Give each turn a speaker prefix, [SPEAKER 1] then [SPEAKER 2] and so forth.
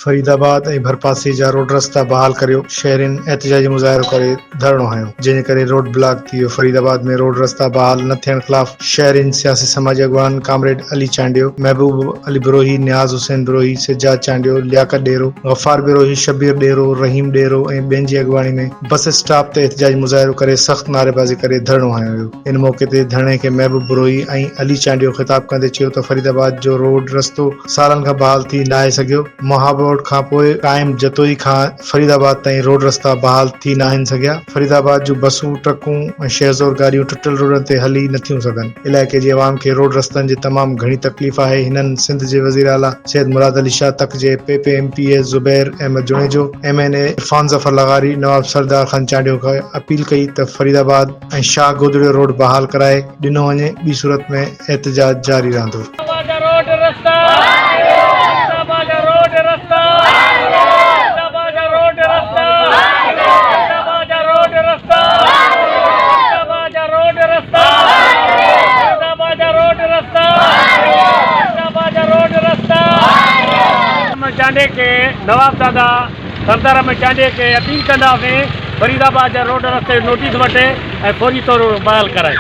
[SPEAKER 1] फरीदाबाद ऐं भरपासे जा रोड रस्ता बहाल करियो। शहरिन एहतजाजी मुज़ाहिरो करे धरणो हयो, जंहिं करे रोड ब्लॉक थी वियो। फरीदाबाद में रोड रस्ता बहाल न थियण खिलाफ शहरिन सियासी समाजी अॻवान कामरेड अली चांडियो, महबूब अली बिरोही, नियाज़ हुसैन बिरोही, सिजाद चांडियो, लियाकत डेरो, गफ़ार बिरोही, शबीर डेरो, रहीम डेरो ऐं ॿियनि जी अॻवानी में बस स्टॉप ते एहतजाजी मुज़ाहिरो करे सख़्त नारेबाज़ी करे धरणो हयो वियो। इन मौक़े ते धरणे खे महबूब बिरोही ऐं अली चांडियो ख़िताब कंदे चयो त फरीदाबाद जो रोड रस्तो सालनि खां बहाल थी न आहे सघियो। महाबोर्ड खां पोइ क़ाइम जतोई खां फरीदाबाद ताईं रोड रस्ता बहाल थी न आहिनि सघिया। फरीदाबाद जूं बसूं, ट्रकूं ऐं शहज़ोर गाॾियूं टुटल रोडनि ते हली नथियूं सघनि। इलाइक़े जे अवाम खे रोड रस्तनि जी तमामु घणी तकलीफ़ आहे। हिननि सिंध जे वज़ीर आला सैयद मुराद अली शाह तक जे PPMPA ज़ुबैर अहमद जुणेजो, MNA इरफान ज़फर लगारी, नवाब सरदार खान चांडियो खे अपील कई त फरीदाबाद ऐं शाह गोदड़ियो रोड बहाल कराए ॾिनो वञे, ॿी सूरत में एहतजाज जारी रहंदो।
[SPEAKER 2] चांडे के नवाब दादा सरदार अहमद चांडे के अपील कंदासीं फरीदाबाद जा रोड रस्ते नोटिस वठे ऐं फौरी तौर बहाल कराए।